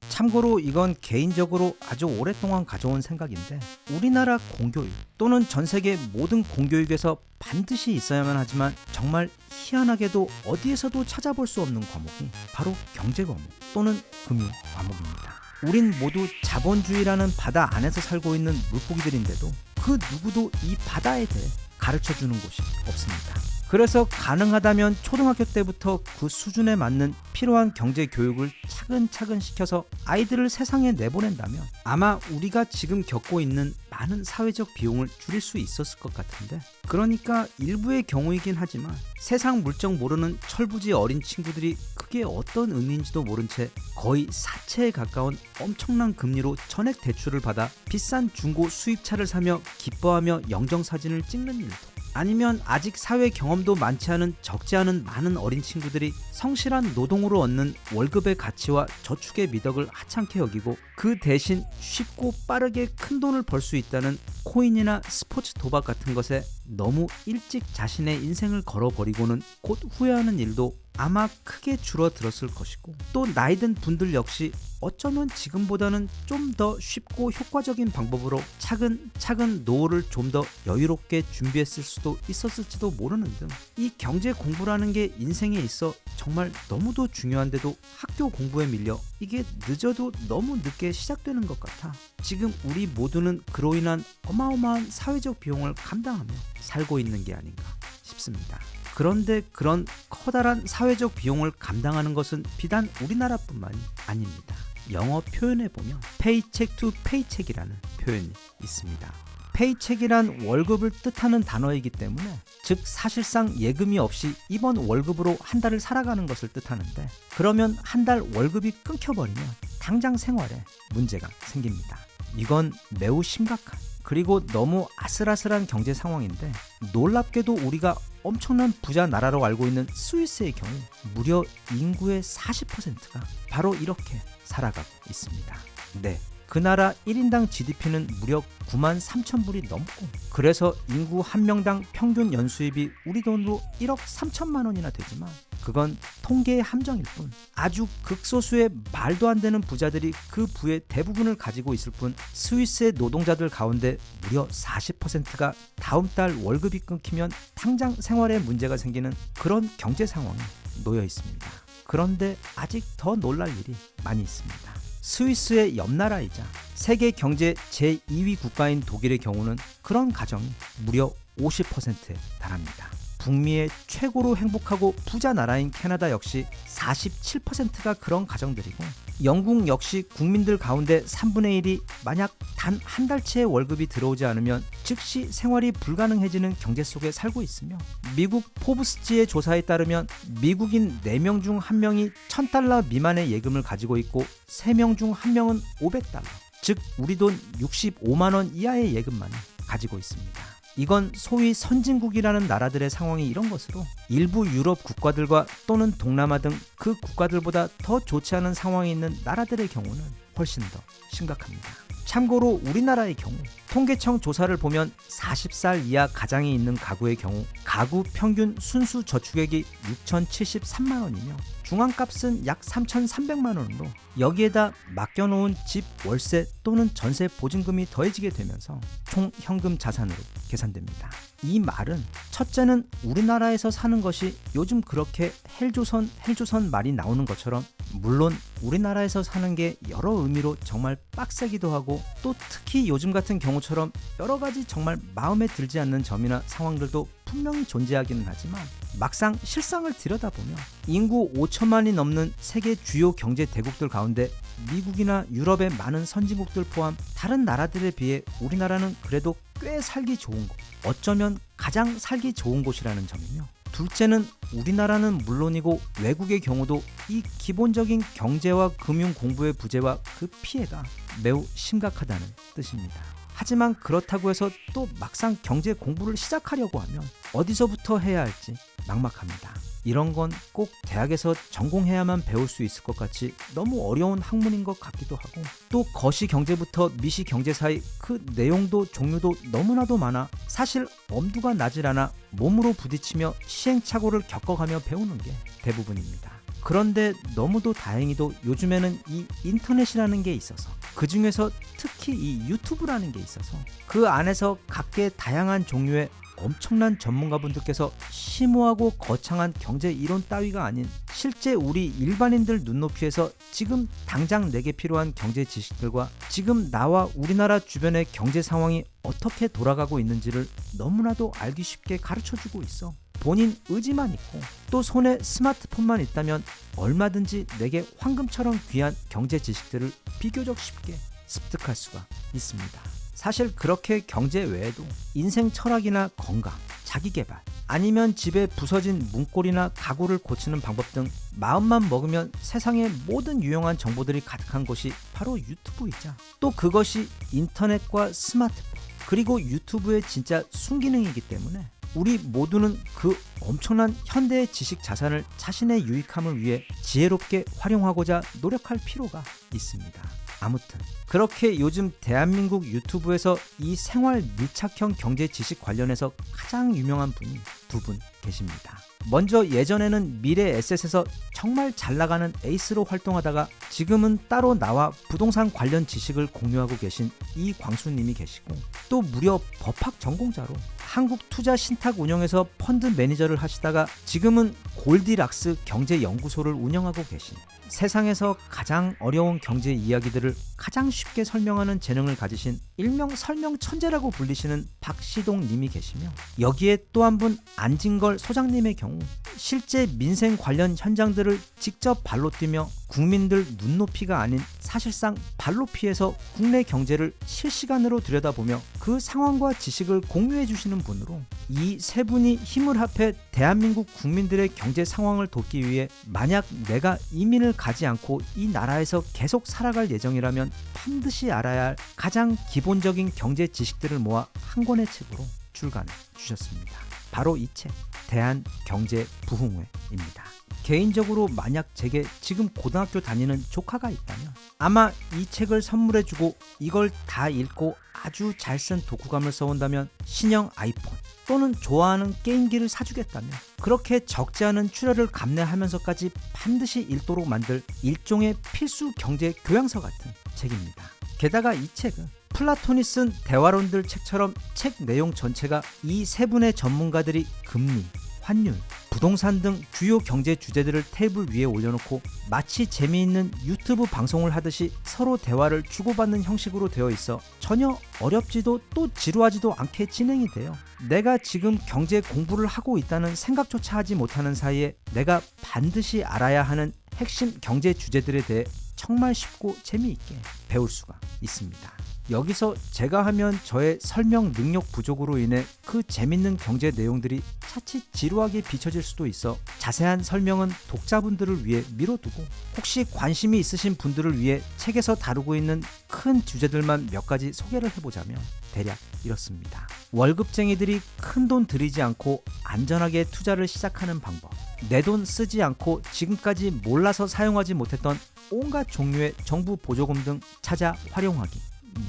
참고로 이건 개인적으로 아주 오랫동안 가져온 생각인데, 우리나라 공교육 또는 전 세계 모든 공교육에서 반드시 있어야만 하지만 정말 희한하게도 어디에서도 찾아볼 수 없는 과목이 바로 경제 과목 또는 금융 과목입니다. 우린 모두 자본주의라는 바다 안에서 살고 있는 물고기들인데도 그 누구도 이 바다에 대해 가르쳐주는 곳이 없습니다. 그래서 가능하다면 초등학교 때부터 그 수준에 맞는 필요한 경제 교육을 차근차근 시켜서 아이들을 세상에 내보낸다면 아마 우리가 지금 겪고 있는 많은 사회적 비용을 줄일 수 있었을 것 같은데, 그러니까 일부의 경우이긴 하지만 세상 물정 모르는 철부지 어린 친구들이 그게 어떤 의미인지도 모른 채 거의 사채에 가까운 엄청난 금리로 전액 대출을 받아 비싼 중고 수입차를 사며 기뻐하며 영정사진을 찍는 일도, 아니면 아직 사회 경험도 많지 않은 적지 않은 많은 어린 친구들이 성실한 노동으로 얻는 월급의 가치와 저축의 미덕을 하찮게 여기고 그 대신 쉽고 빠르게 큰 돈을 벌 수 있다는 코인이나 스포츠 도박 같은 것에 너무 일찍 자신의 인생을 걸어버리고는 곧 후회하는 일도 아마 크게 줄어들었을 것이고, 또 나이든 분들 역시 어쩌면 지금보다는 좀 더 쉽고 효과적인 방법으로 차근차근 노후를 좀 더 여유롭게 준비했을 수도 있었을지도 모르는 등, 이 경제 공부라는 게 인생에 있어 정말 너무도 중요한데도 학교 공부에 밀려 이게 늦어도 너무 늦게 시작되는 것 같아 지금 우리 모두는 그로 인한 어마어마한 사회적 비용을 감당하며 살고 있는 게 아닌가 싶습니다. 그런데 그런 커다란 사회적 비용을 감당하는 것은 비단 우리나라뿐만이 아닙니다. 영어 표현에 보면 paycheck to paycheck이라는 표현이 있습니다. paycheck이란 월급을 뜻하는 단어이기 때문에, 즉 사실상 예금이 없이 이번 월급으로 한 달을 살아가는 것을 뜻하는데, 그러면 한 달 월급이 끊겨버리면 당장 생활에 문제가 생깁니다. 이건 매우 심각한, 그리고 너무 아슬아슬한 경제 상황인데, 놀랍게도 우리가 엄청난 부자 나라로 알고 있는 스위스의 경우 무려 인구의 40%가 바로 이렇게 살아가고 있습니다. 네, 그 나라 1인당 GDP는 무려 9만 3천 불이 넘고, 그래서 인구 한 명당 평균 연수입이 우리 돈으로 1억 3천만 원이나 되지만 그건 통계의 함정일 뿐, 아주 극소수의 말도 안 되는 부자들이 그 부의 대부분을 가지고 있을 뿐, 스위스의 노동자들 가운데 무려 40%가 다음 달 월급이 끊기면 당장 생활에 문제가 생기는 그런 경제 상황에 놓여 있습니다. 그런데 아직 더 놀랄 일이 많이 있습니다. 스위스의 옆나라이자 세계 경제 제2위 국가인 독일의 경우는 그런 가정이 무려 50%에 달합니다. 북미의 최고로 행복하고 부자 나라인 캐나다 역시 47%가 그런 가정들이고, 영국 역시 국민들 가운데 3분의 1이 만약 단 한 달치의 월급이 들어오지 않으면 즉시 생활이 불가능해지는 경제 속에 살고 있으며, 미국 포브스지의 조사에 따르면 미국인 4명 중 1명이 $1,000 미만의 예금을 가지고 있고 3명 중 1명은 $500, 즉 우리 돈 65만 원 이하의 예금만을 가지고 있습니다. 이건 소위 선진국이라는 나라들의 상황이 이런 것으로, 일부 유럽 국가들과 또는 동남아 등 그 국가들보다 더 좋지 않은 상황에 있는 나라들의 경우는 훨씬 더 심각합니다. 참고로 우리나라의 경우 통계청 조사를 보면 40살 이하 가장이 있는 가구의 경우 가구 평균 순수 저축액이 6,073만 원이며 중앙값은 약 3,300만 원으로, 여기에다 맡겨놓은 집 월세 또는 전세 보증금이 더해지게 되면서 총 현금 자산으로 계산됩니다. 이 말은 첫째는 우리나라에서 사는 것이 요즘 그렇게 헬조선 말이 나오는 것처럼, 물론 우리나라에서 사는 게 여러 의미로 정말 빡세기도 하고, 또 특히 요즘 같은 경우처럼 여러 가지 정말 마음에 들지 않는 점이나 상황들도 분명히 존재하기는 하지만, 막상 실상을 들여다보면 인구 5천만이 넘는 세계 주요 경제 대국들 가운데 미국이나 유럽의 많은 선진국들 포함 다른 나라들에 비해 우리나라는 그래도 꽤 살기 좋은 곳, 어쩌면 가장 살기 좋은 곳이라는 점이며, 둘째는 우리나라는 물론이고 외국의 경우도 이 기본적인 경제와 금융 공부의 부재와 그 피해가 매우 심각하다는 뜻입니다. 하지만 그렇다고 해서 또 막상 경제 공부를 시작하려고 하면 어디서부터 해야 할지 막막합니다. 이런 건 꼭 대학에서 전공해야만 배울 수 있을 것 같이 너무 어려운 학문인 것 같기도 하고, 또 거시경제부터 미시경제 사이 그 내용도 종류도 너무나도 많아 사실 엄두가 나질 않아 몸으로 부딪히며 시행착오를 겪어가며 배우는 게 대부분입니다. 그런데 너무도 다행히도 요즘에는 이 인터넷이라는 게 있어서, 그 중에서 특히 이 유튜브라는 게 있어서 그 안에서 각계 다양한 종류의 엄청난 전문가분들께서 심오하고 거창한 경제 이론 따위가 아닌 실제 우리 일반인들 눈높이에서 지금 당장 내게 필요한 경제 지식들과 지금 나와 우리나라 주변의 경제 상황이 어떻게 돌아가고 있는지를 너무나도 알기 쉽게 가르쳐주고 있어. 본인 의지만 있고 또 손에 스마트폰만 있다면 얼마든지 내게 황금처럼 귀한 경제 지식들을 비교적 쉽게 습득할 수가 있습니다. 사실 그렇게 경제 외에도 인생 철학이나 건강, 자기개발, 아니면 집에 부서진 문고리나 가구를 고치는 방법 등 마음만 먹으면 세상의 모든 유용한 정보들이 가득한 곳이 바로 유튜브이자 또 그것이 인터넷과 스마트폰 그리고 유튜브의 진짜 순기능이기 때문에 우리 모두는 그 엄청난 현대의 지식 자산을 자신의 유익함을 위해 지혜롭게 활용하고자 노력할 필요가 있습니다. 아무튼 그렇게 요즘 대한민국 유튜브에서 이 생활 밀착형 경제 지식 관련해서 가장 유명한 분이 두 분 계십니다. 먼저 예전에는 미래 에셋에서 정말 잘 나가는 에이스로 활동하다가 지금은 따로 나와 부동산 관련 지식을 공유하고 계신 이광수님이 계시고 또 무려 법학 전공자로 한국 투자 신탁 운영에서 펀드 매니저를 하시다가 지금은 골디락스 경제연구소를 운영하고 계신 세상에서 가장 어려운 경제 이야기들을 가장 쉽게 설명하는 재능을 가지신 일명 설명 천재라고 불리시는 박시동 님이 계시며 여기에 또 한 분 안진걸 소장님의 경우 실제 민생 관련 현장들을 직접 발로 뛰며 국민들 눈높이가 아닌 사실상 발높이에서 국내 경제를 실시간으로 들여다보며 그 상황과 지식을 공유해 주시는 분으로 이 세 분이 힘을 합해 대한민국 국민들의 경제 상황을 돕기 위해 만약 내가 이민을 가지 않고 이 나라에서 계속 살아갈 예정이라면 반드시 알아야 할 가장 기본적인 경제 지식들을 모아 한 권의 책으로 출간해 주셨습니다. 바로 이 책 대한경제부흥회입니다. 개인적으로 만약 제게 지금 고등학교 다니는 조카가 있다면 아마 이 책을 선물해주고 이걸 다 읽고 아주 잘 쓴 독후감을 써온다면 신형 아이폰 또는 좋아하는 게임기를 사주겠다며 그렇게 적지 않은 출혈을 감내하면서까지 반드시 읽도록 만들 일종의 필수 경제 교양서 같은 책입니다. 게다가 이 책은 플라톤이 쓴 대화론들 책처럼 책 내용 전체가 이 세 분의 전문가들이 금리, 환율, 부동산 등 주요 경제 주제들을 테이블 위에 올려놓고 마치 재미있는 유튜브 방송을 하듯이 서로 대화를 주고받는 형식으로 되어 있어 전혀 어렵지도 또 지루하지도 않게 진행이 돼요. 내가 지금 경제 공부를 하고 있다는 생각조차 하지 못하는 사이에 내가 반드시 알아야 하는 핵심 경제 주제들에 대해 정말 쉽고 재미있게 배울 수가 있습니다. 여기서 제가 하면 저의 설명 능력 부족으로 인해 그 재밌는 경제 내용들이 차츰 지루하게 비춰질 수도 있어 자세한 설명은 독자분들을 위해 미뤄두고 혹시 관심이 있으신 분들을 위해 책에서 다루고 있는 큰 주제들만 몇 가지 소개를 해보자면 대략 이렇습니다. 월급쟁이들이 큰 돈 들이지 않고 안전하게 투자를 시작하는 방법, 내 돈 쓰지 않고 지금까지 몰라서 사용하지 못했던 온갖 종류의 정부 보조금 등 찾아 활용하기,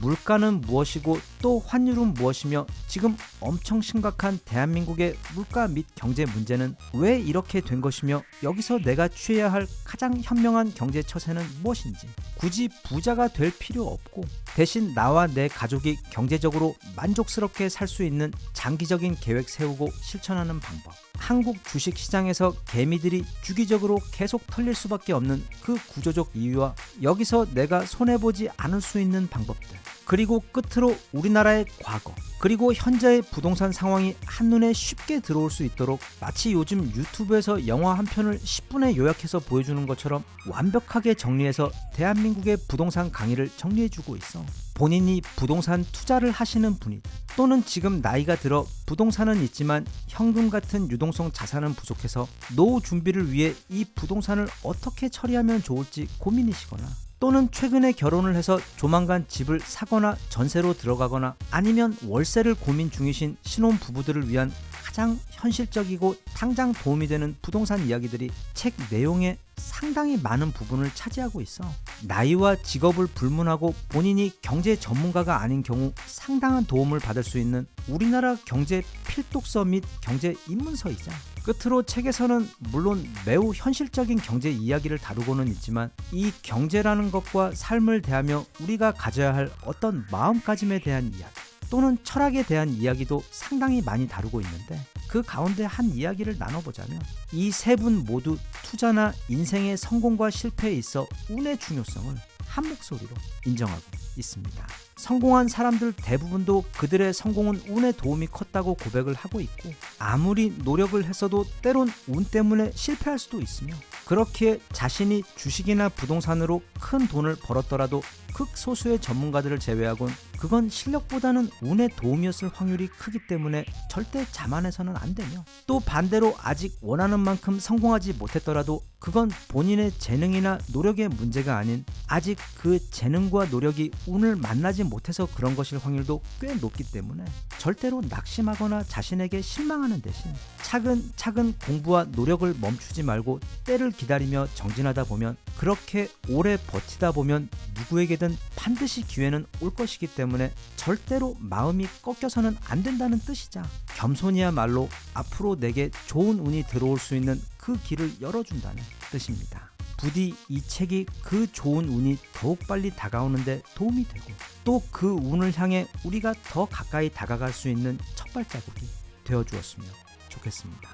물가는 무엇이고 또 환율은 무엇이며 지금 엄청 심각한 대한민국의 물가 및 경제 문제는 왜 이렇게 된 것이며 여기서 내가 취해야 할 가장 현명한 경제 처세는 무엇인지, 굳이 부자가 될 필요 없고 대신 나와 내 가족이 경제적으로 만족스럽게 살 수 있는 장기적인 계획 세우고 실천하는 방법, 한국 주식시장에서 개미들이 주기적으로 계속 털릴 수밖에 없는 그 구조적 이유와 여기서 내가 손해보지 않을 수 있는 방법들, 그리고 끝으로 우리나라의 과거 그리고 현재의 부동산 상황이 한눈에 쉽게 들어올 수 있도록 마치 요즘 유튜브에서 영화 한 편을 10분에 요약해서 보여주는 것처럼 완벽하게 정리해서 대한민국의 부동산 강의를 정리해주고 있어. 본인이 부동산 투자를 하시는 분이든 또는 지금 나이가 들어 부동산은 있지만 현금 같은 유동성 자산은 부족해서 노후 준비를 위해 이 부동산을 어떻게 처리하면 좋을지 고민이시거나 또는 최근에 결혼을 해서 조만간 집을 사거나 전세로 들어가거나 아니면 월세를 고민 중이신 신혼부부들을 위한 가장 현실적이고 당장 도움이 되는 부동산 이야기들이 책 내용의 상당히 많은 부분을 차지하고 있어. 나이와 직업을 불문하고 본인이 경제 전문가가 아닌 경우 상당한 도움을 받을 수 있는 우리나라 경제 필독서 및 경제 입문서이자 끝으로 책에서는 물론 매우 현실적인 경제 이야기를 다루고는 있지만 이 경제라는 것과 삶을 대하며 우리가 가져야 할 어떤 마음가짐에 대한 이야기 또는 철학에 대한 이야기도 상당히 많이 다루고 있는데 그 가운데 한 이야기를 나눠보자면 이 세 분 모두 투자나 인생의 성공과 실패에 있어 운의 중요성을 한 목소리로 인정하고 있습니다. 성공한 사람들 대부분도 그들의 성공은 운의 도움이 컸다고 고백을 하고 있고 아무리 노력을 했어도 때론 운 때문에 실패할 수도 있으며 그렇기에 자신이 주식이나 부동산으로 큰 돈을 벌었더라도 극소수의 전문가들을 제외하곤 그건 실력보다는 운의 도움이었을 확률이 크기 때문에 절대 자만해서는 안 되며 또 반대로 아직 원하는 만큼 성공하지 못했더라도 그건 본인의 재능이나 노력의 문제가 아닌 아직 그 재능과 노력이 운을 만나지 못해서 그런 것일 확률도 꽤 높기 때문에 절대로 낙심하거나 자신에게 실망하는 대신 차근차근 공부와 노력을 멈추지 말고 때를 기다리며 정진하다 보면 그렇게 오래 버티다 보면 누구에게든 반드시 기회는 올 것이기 때문에 절대로 마음이 꺾여서는 안 된다는 뜻이자 겸손이야말로 앞으로 내게 좋은 운이 들어올 수 있는 그 길을 열어준다는 뜻입니다. 부디 이 책이 그 좋은 운이 더욱 빨리 다가오는데 도움이 되고 또 그 운을 향해 우리가 더 가까이 다가갈 수 있는 첫 발자국이 되어주었으면 좋겠습니다.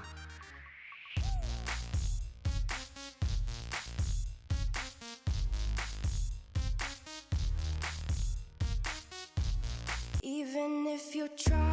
Even if you try